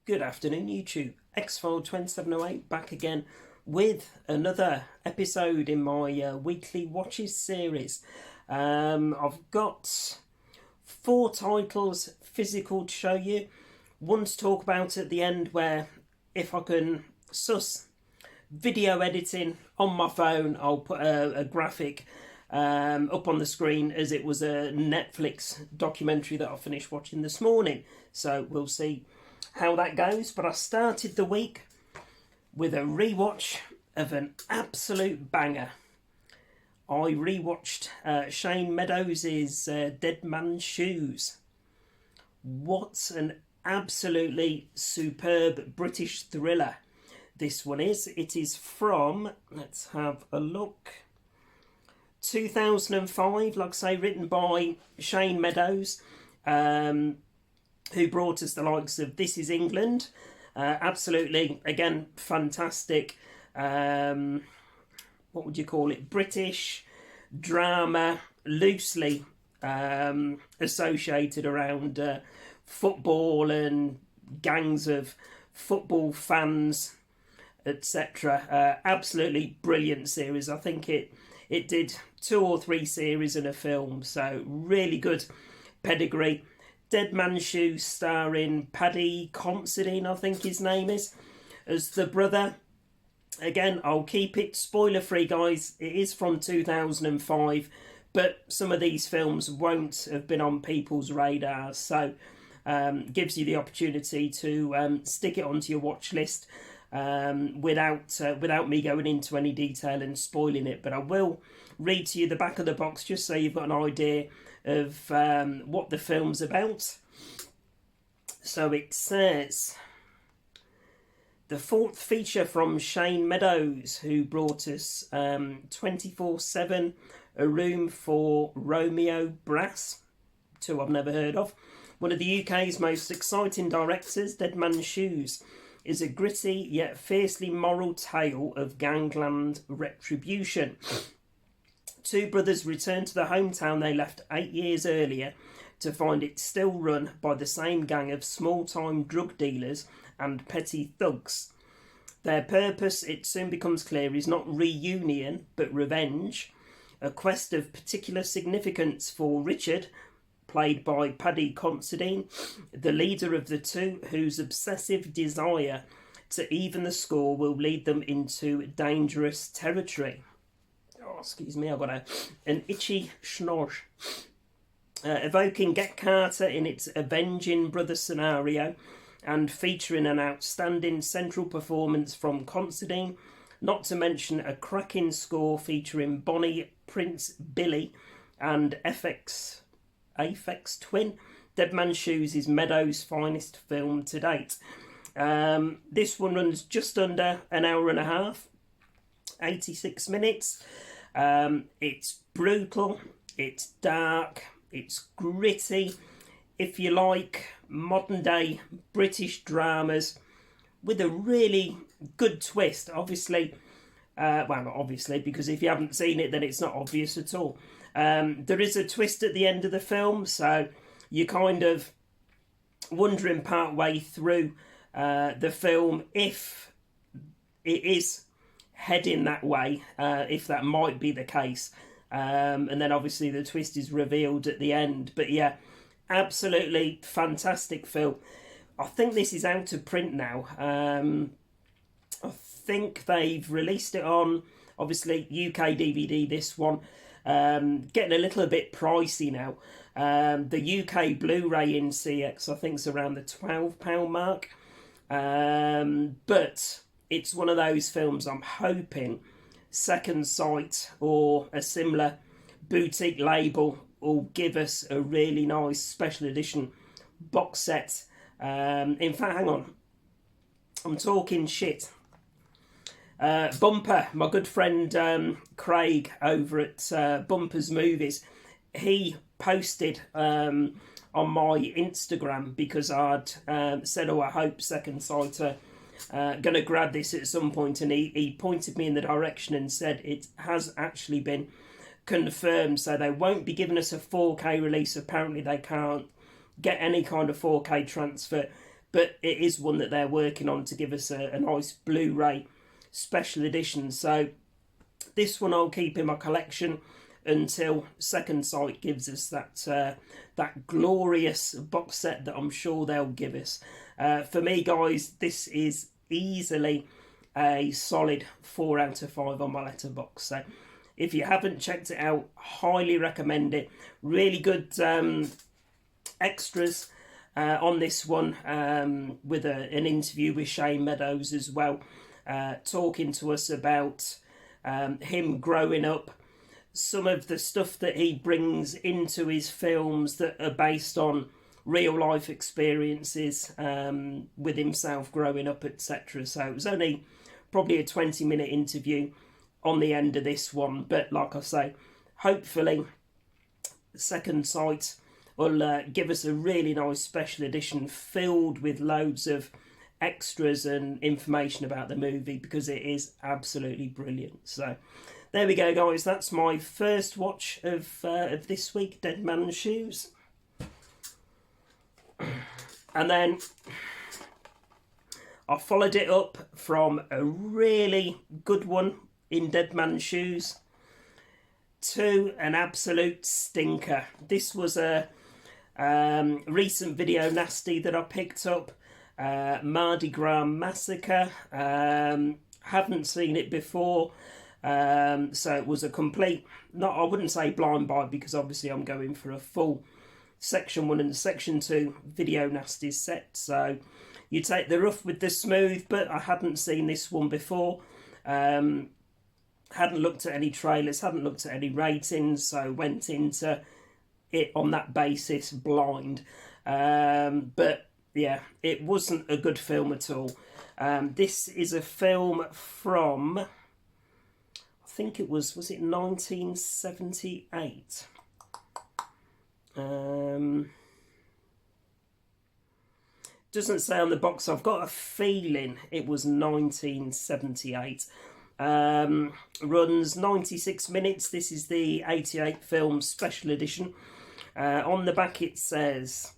Good afternoon, YouTube. Xfile 2708 back again with another episode in my weekly watches series. I've got 4 titles physical to show you. One to talk about at the end, where if I can suss video editing on my phone, I'll put a graphic up on the screen, as it was a Netflix documentary that I finished watching this morning. So we'll see how that goes. But I started the week with a rewatch of an absolute banger. I rewatched Shane Meadows' Dead Man's Shoes. What an absolutely superb British thriller this one is. It is from, let's have a look, 2005, like I say, written by Shane Meadows, who brought us the likes of This Is England. Absolutely, again, fantastic, what would you call it, British drama, loosely associated around football and gangs of football fans, etc. Absolutely brilliant series. I think it did 2 or 3 series in a film, so really good pedigree. Dead Man's Shoes, starring Paddy Considine, I think his name is, as the brother. Again, I'll keep it spoiler free, guys. It is from 2005, but some of these films won't have been on people's radars, so gives you the opportunity to stick it onto your watch list without me going into any detail and spoiling it. But I will read to you the back of the box, just so you've got an idea of what the film's about. So it says, the 4th feature from Shane Meadows, who brought us 24/7, A Room for Romeo Brass, 2 I've never heard of. One of the UK's most exciting directors, Dead Man's Shoes is a gritty yet fiercely moral tale of gangland retribution. 2 brothers return to the hometown they left 8 years earlier to find it still run by the same gang of small-time drug dealers and petty thugs. Their purpose, it soon becomes clear, is not reunion but revenge, a quest of particular significance for Richard, played by Paddy Considine, the leader of the 2, whose obsessive desire to even the score will lead them into dangerous territory. Oh, excuse me, I've got an itchy schnorr. Evoking Get Carter in its avenging brother scenario, and featuring an outstanding central performance from Considine, not to mention a cracking score featuring Bonnie Prince Billy and Aphex Twin. Dead Man's Shoes is Meadows' finest film to date. This one runs just under an hour and a half, 86 minutes. It's brutal, it's dark, it's gritty. If you like modern day British dramas with a really good twist, obviously, well, not obviously, because if you haven't seen it, then it's not obvious at all. There is a twist at the end of the film, so you're kind of wondering part way through the film if it is heading that way, if that might be the case. And then obviously the twist is revealed at the end. But yeah, absolutely fantastic film. I think this is out of print now. I think they've released it on, obviously, UK DVD, this one. Getting a little bit pricey now. The UK Blu-ray in CX, I think, is around the £12 mark. But it's one of those films I'm hoping Second Sight or a similar boutique label will give us a really nice special edition box set. In fact, hang on, I'm talking shit. Bumper, my good friend Craig over at Bumper's Movies, he posted on my Instagram, because I'd said, I hope Second Sight are going to grab this at some point, and he pointed me in the direction and said it has actually been confirmed, so they won't be giving us a 4K release. Apparently they can't get any kind of 4K transfer, but it is one that they're working on to give us a nice Blu-ray special edition. So this one I'll keep in my collection until Second Sight gives us that glorious box set that I'm sure they'll give us. For me, guys, this is easily a solid 4 out of 5 on my Letterboxd. So if you haven't checked it out, highly recommend it. Really good extras on this one, with an interview with Shane Meadows as well, talking to us about him growing up, some of the stuff that he brings into his films that are based on real life experiences with himself growing up, etc. So it was only probably a 20-minute interview on the end of this one, but like I say, hopefully Second Sight will give us a really nice special edition filled with loads of extras and information about the movie, because it is absolutely brilliant. So there we go, guys. That's my first watch of this week, Dead Man's Shoes. And then I followed it up from a really good one in Dead Man's Shoes to an absolute stinker. This was a recent video nasty that I picked up, Mardi Gras Massacre. Haven't seen it before, so it was a complete, not, I wouldn't say blind buy, because obviously I'm going for a full Section 1 and Section 2 video nasties set. So you take the rough with the smooth, but I hadn't seen this one before. Hadn't looked at any trailers, hadn't looked at any ratings, so went into it on that basis blind. But yeah, it wasn't a good film at all. This is a film from, I think it was it 1978? Doesn't say on the box. I've got a feeling it was 1978. Runs 96 minutes. This is the 88 film special edition. On the back it says,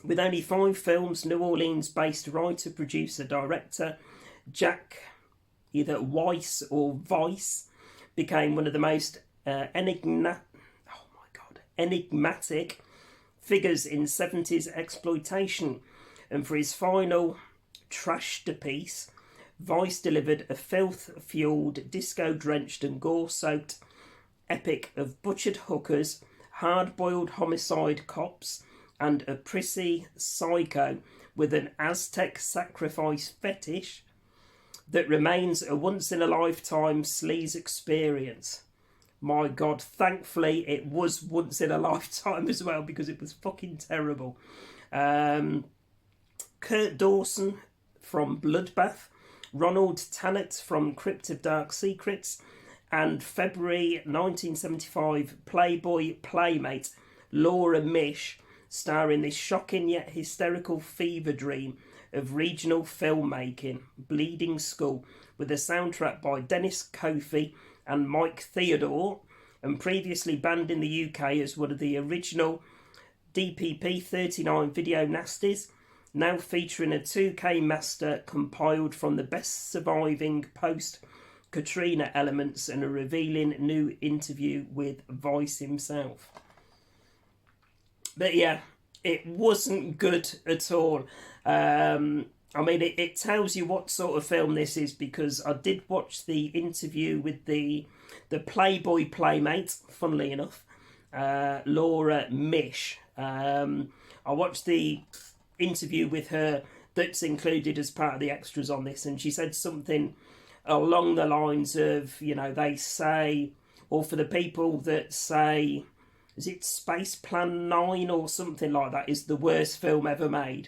with only 5 films, New Orleans-based writer, producer, director Jack either Weiss or Vice became one of the most enigmatic figures in 70s exploitation. And for his final trashterpiece, Vice delivered a filth-fueled, disco-drenched and gore-soaked epic of butchered hookers, hard-boiled homicide cops, and a prissy psycho with an Aztec sacrifice fetish that remains a once-in-a-lifetime sleaze experience. My God, thankfully it was once in a lifetime as well, because it was fucking terrible. Kurt Dawson from Bloodbath, Ronald Tannett from Crypt of Dark Secrets, and February 1975 Playboy Playmate Laura Mish star in this shocking yet hysterical fever dream of regional filmmaking, Bleeding Skull, with a soundtrack by Dennis Coffey and Mike Theodore, and previously banned in the UK as one of the original DPP 39 video nasties, now featuring a 2K master compiled from the best surviving post-Katrina elements and a revealing new interview with Vice himself. But yeah, it wasn't good at all. I mean, it tells you what sort of film this is, because I did watch the interview with the Playboy Playmate, funnily enough, Laura Mish. I watched the interview with her that's included as part of the extras on this, and she said something along the lines of, you know, they say, or for the people that say, is it Space Plan 9 or something like that, is the worst film ever made.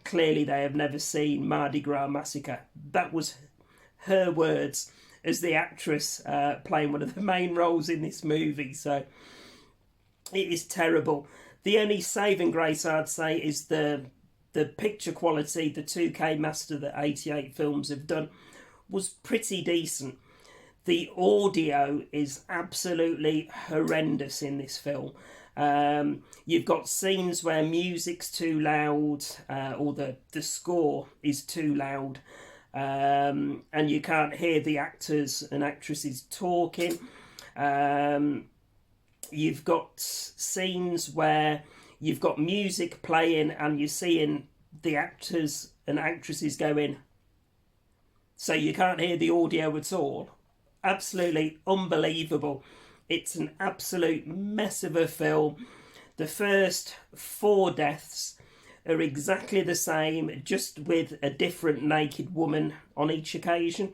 Clearly they have never seen Mardi Gras Massacre. That was her words as the actress playing one of the main roles in this movie. So it is terrible. The only saving grace, I'd say, is the picture quality. The 2K master that 88 Films have done was pretty decent. The audio is absolutely horrendous in this film. You've got scenes where music's too loud, or the score is too loud, and you can't hear the actors and actresses talking. You've got scenes where you've got music playing and you're seeing the actors and actresses going, so you can't hear the audio at all. Absolutely unbelievable. It's an absolute mess of a film. The first 4 deaths are exactly the same, just with a different naked woman on each occasion.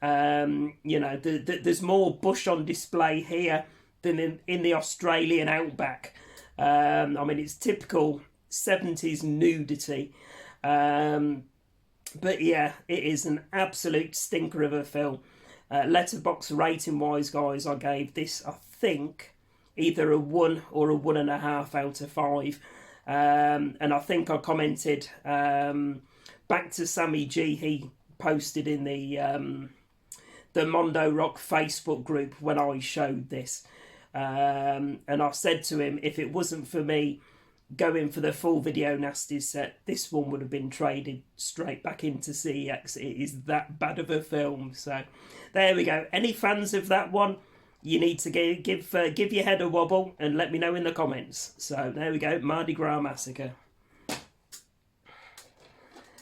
There's more bush on display here than in the Australian outback. It's typical 70s nudity. But yeah, it is an absolute stinker of a film. Letterboxd rating wise, guys, I gave this, I think, either a 1 or a 1.5 out of 5. And I think I commented back to Sammy G. He posted in the Mondo Rock Facebook group when I showed this. And I said to him, if it wasn't for me going for the full Video Nasties set, this one would have been traded straight back into CEX. It is that bad of a film. So there we go. Any fans of that one, you need to give your head a wobble and let me know in the comments. So there we go, Mardi Gras Massacre.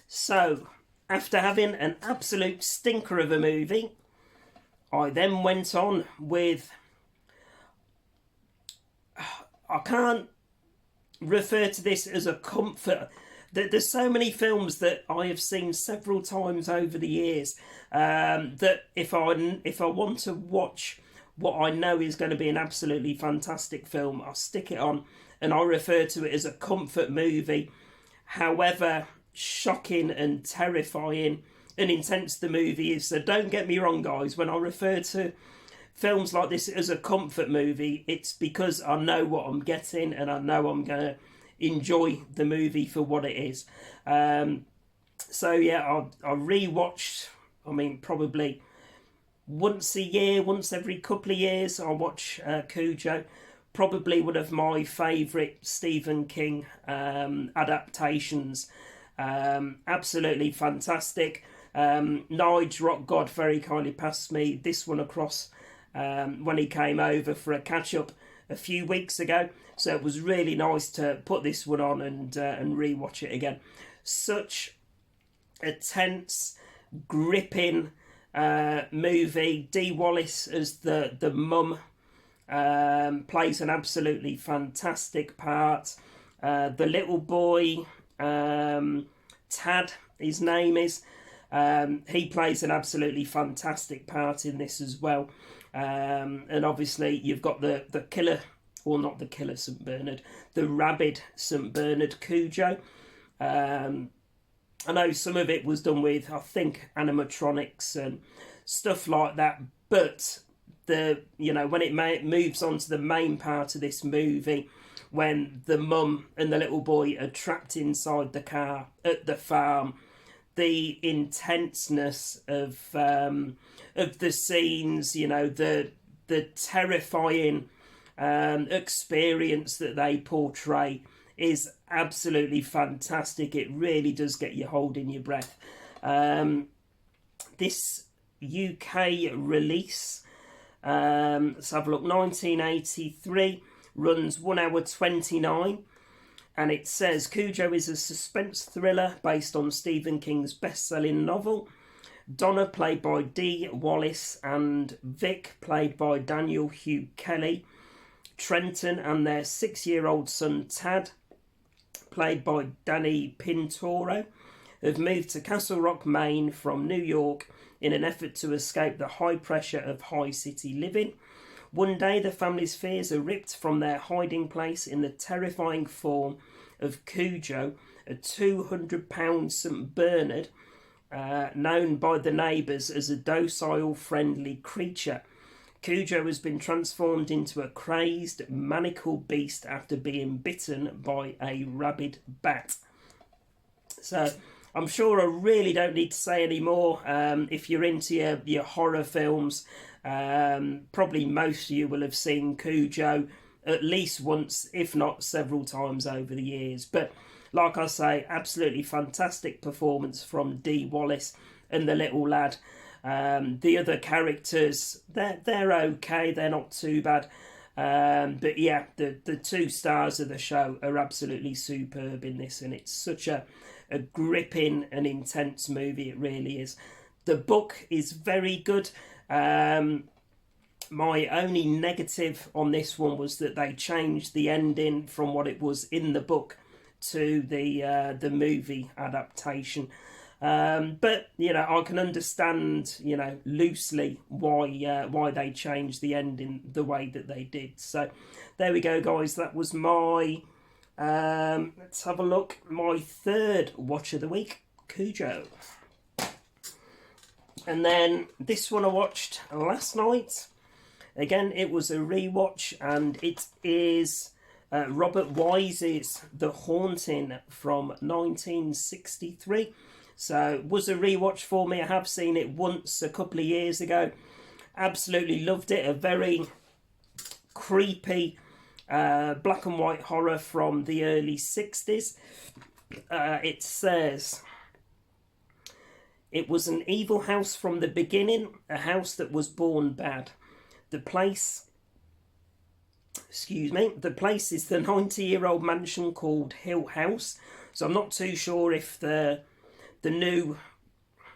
So after having an absolute stinker of a movie, I then went on with, I can't refer to this as a comfort. There's so many films that I have seen several times over the years, that if I want to watch what I know is going to be an absolutely fantastic film, I'll stick it on and I refer to it as a comfort movie. However shocking and terrifying and intense the movie is. So don't get me wrong, guys, when I refer to films like this as a comfort movie, it's because I know what I'm getting and I know I'm going to enjoy the movie for what it is. So yeah, I rewatched, probably once a year, once every couple of years, I watch Cujo. Probably one of my favourite Stephen King adaptations. Absolutely fantastic. Nige Rock God very kindly passed me this one across when he came over for a catch-up a few weeks ago. So it was really nice to put this one on and rewatch it again. Such a tense, gripping movie. Dee Wallace as the mum plays an absolutely fantastic part. The little boy, Tad, his name is, he plays an absolutely fantastic part in this as well. And obviously you've got the killer, or not the killer St. Bernard, the rabid St. Bernard Cujo. I know some of it was done with, I think, animatronics and stuff like that, but when it moves on to the main part of this movie, when the mum and the little boy are trapped inside the car at the farm, the intenseness of the scenes, the terrifying experience that they portray is absolutely fantastic. It really does get you holding your breath. This UK release, let's have a look, 1983, runs 1 hour 29, and it says Cujo is a suspense thriller based on Stephen King's best-selling novel. Donna, played by Dee Wallace, and Vic, played by Daniel Hugh Kelly. Trenton and their 6-year-old son Tad, played by Danny Pintoro, have moved to Castle Rock, Maine from New York in an effort to escape the high pressure of high city living. One day the family's fears are ripped from their hiding place in the terrifying form of Cujo, a 200-pound St. Bernard, known by the neighbours as a docile, friendly creature. Cujo has been transformed into a crazed, maniacal beast after being bitten by a rabid bat. So I'm sure I really don't need to say any more. If you're into your horror films, probably most of you will have seen Cujo at least once, if not several times over the years. But like I say, absolutely fantastic performance from Dee Wallace and the little lad. The other characters, they're okay, they're not too bad. But yeah, the two stars of the show are absolutely superb in this, and it's such a gripping and intense movie. It really is. The book is very good. My only negative on this one was that they changed the ending from what it was in the book to the movie adaptation. But you know, I can understand, you know, loosely why they changed the ending the way that they did. So there we go, guys. That was my let's have a look. My third watch of the week, Cujo. And then this one I watched last night. Again, it was a rewatch, and it is Robert Wise's The Haunting from 1963. So it was a rewatch for me. I have seen it once a couple of years ago. Absolutely loved it. A very creepy black and white horror from the early 60s. It says, it was an evil house from the beginning, a house that was born bad. The place is the 90-year-old mansion called Hill House. So I'm not too sure if the new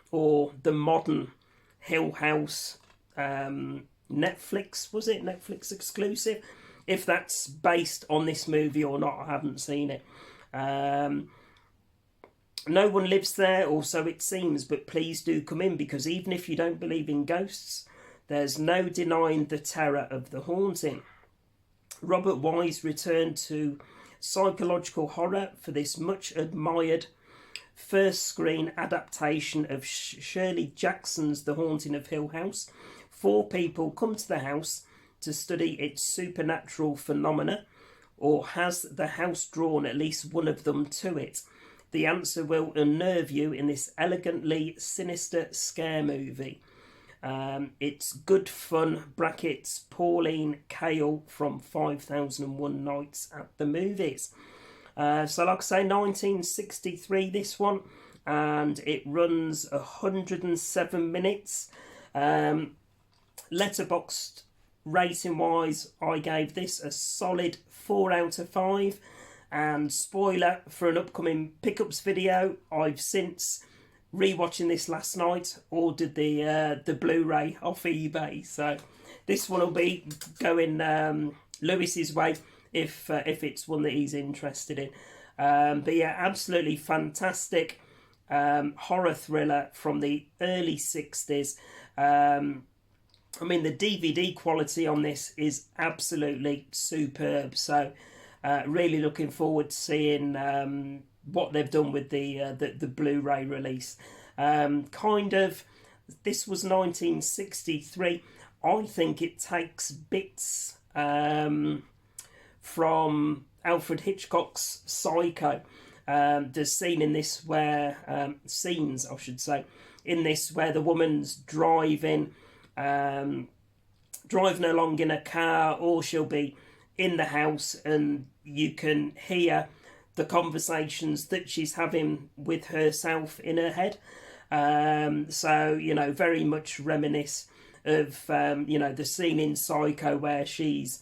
or the modern Hill House Netflix, was it Netflix exclusive, if that's based on this movie or not. I haven't seen it. No one lives there, or so it seems, but please do come in, because even if you don't believe in ghosts, there's no denying the terror of the haunting. Robert Wise returned to psychological horror for this much admired first screen adaptation of Shirley Jackson's The Haunting of Hill House. 4 people come to the house to study its supernatural phenomena, or has the house drawn at least one of them to it? The answer will unnerve you in this elegantly sinister scare movie. It's good fun, brackets, Pauline Kael from 5001 Nights at the Movies. So like I say, 1963 this one, and it runs 107 minutes. Letterboxd rating wise, I gave this a solid 4 out of 5. And spoiler for an upcoming pickups video, I've since, rewatching this last night, ordered the Blu-ray off eBay. So this one will be going Lewis's way if it's one that he's interested in. But yeah, absolutely fantastic horror thriller from the early 60s. I mean, the DVD quality on this is absolutely superb. So really looking forward to seeing what they've done with the Blu-ray release. This was 1963. I think it takes bits from Alfred Hitchcock's Psycho. There's scenes, I should say, in this where the woman's driving along in a car, or she'll be in the house, and you can hear the conversations that she's having with herself in her head. So, you know, very much reminisce of, you know, the scene in Psycho where she's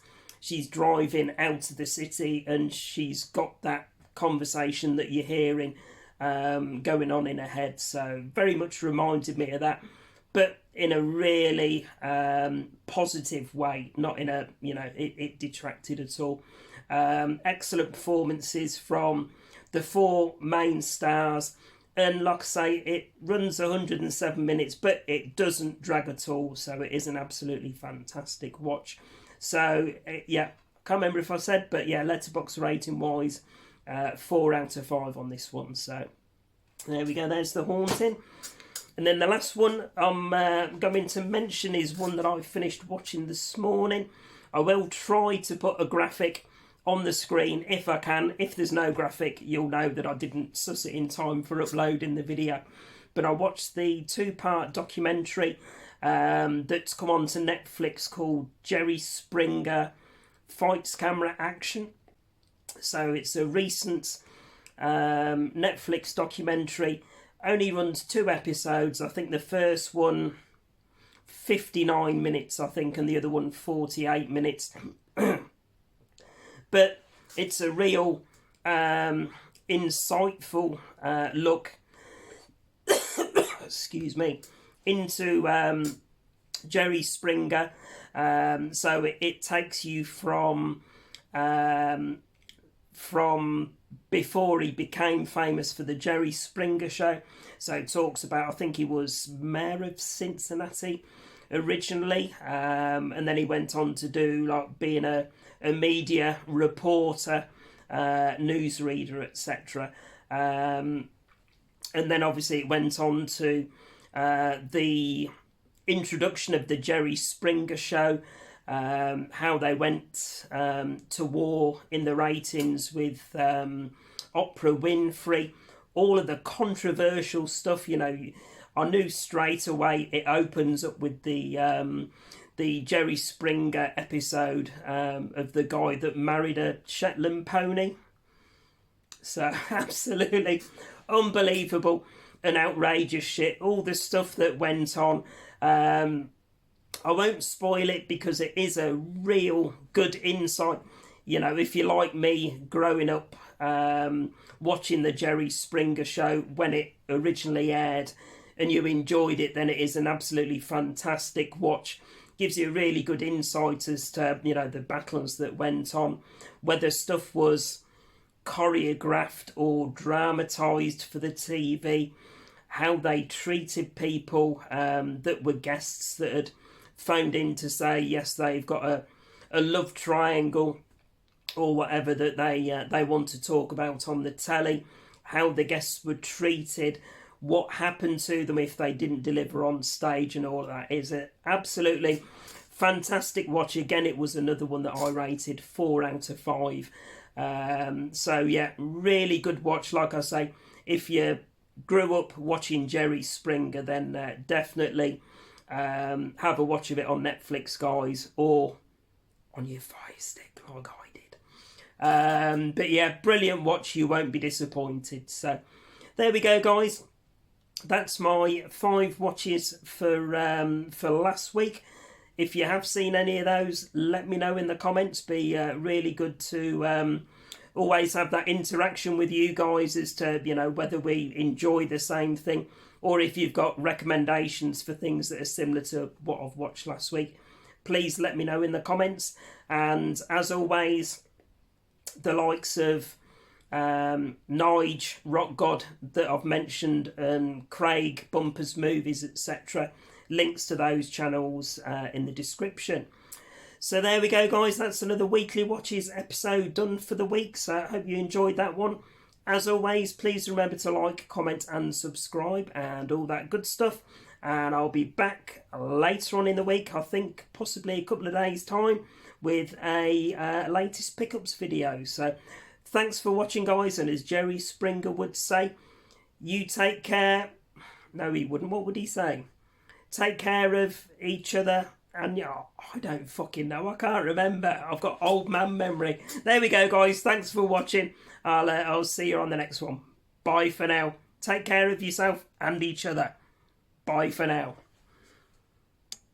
driving out of the city and she's got that conversation that you're hearing going on in her head. So very much reminded me of that, but in a really positive way, not in a, you know, it detracted at all. Excellent performances from the 4 main stars, and like I say, it runs 107 minutes, but it doesn't drag at all, so it is an absolutely fantastic watch. So yeah, can't remember if I said, but yeah, Letterboxd rating wise, 4 out of 5 on this one. So there we go, there's The Haunting. And then the last one I'm going to mention is one that I finished watching this morning. I will try to put a graphic on the screen if I can. If there's no graphic, you'll know that I didn't suss it in time for uploading the video. But I watched the 2-part documentary that's come on to Netflix called Jerry Springer Fights Camera Action. So it's a recent Netflix documentary. Only runs 2 episodes. I think the first one 59 minutes, I think, and the other one 48 minutes. But it's a real insightful look excuse me, into Jerry Springer. So it takes you from before he became famous for the Jerry Springer Show. So it talks about, I think he was mayor of Cincinnati originally, and then he went on to do like being a media reporter, newsreader, etc. And then obviously it went on to the introduction of the Jerry Springer Show, how they went to war in the ratings with Oprah Winfrey, all of the controversial stuff. You know, I knew straight away it opens up with the Jerry Springer episode of the guy that married a Shetland pony. So absolutely unbelievable and outrageous shit. All the stuff that went on. I won't spoil it because it is a real good insight. You know, if you're like me, growing up watching the Jerry Springer Show when it originally aired, and you enjoyed it, then it is an absolutely fantastic watch. Gives you a really good insight as to, you know, the battles that went on, whether stuff was choreographed or dramatised for the TV, how they treated people that were guests that had phoned in to say yes, they've got a love triangle or whatever that they want to talk about on the telly, how the guests were treated, what happened to them if they didn't deliver on stage, and all of that. Is an absolutely fantastic watch. Again, it was another one that I rated 4 out of 5. So yeah, really good watch. Like I say, if you grew up watching Jerry Springer, then definitely have a watch of it on Netflix, guys, or on your Fire Stick like I did. But yeah, brilliant watch. You won't be disappointed. So there we go, guys. That's my 5 watches for last week. If you have seen any of those, let me know in the comments. Be really good to always have that interaction with you guys as to, you know, whether we enjoy the same thing or if you've got recommendations for things that are similar to what I've watched last week. Please let me know in the comments. And as always, the likes of Nige, Rock God that I've mentioned, and Craig, Bumpers Movies, etc. Links to those channels in the description. So there we go, guys. That's another Weekly Watches episode done for the week. So I hope you enjoyed that one. As always, please remember to like, comment and subscribe and all that good stuff. And I'll be back later on in the week, I think possibly a couple of days' time, with a latest pickups video. So thanks for watching, guys. And as Jerry Springer would say, you take care. No, he wouldn't. What would he say? Take care of each other. And yeah, I don't fucking know. I can't remember. I've got old man memory. There we go, guys. Thanks for watching. I'll see you on the next one. Bye for now. Take care of yourself and each other. Bye for now.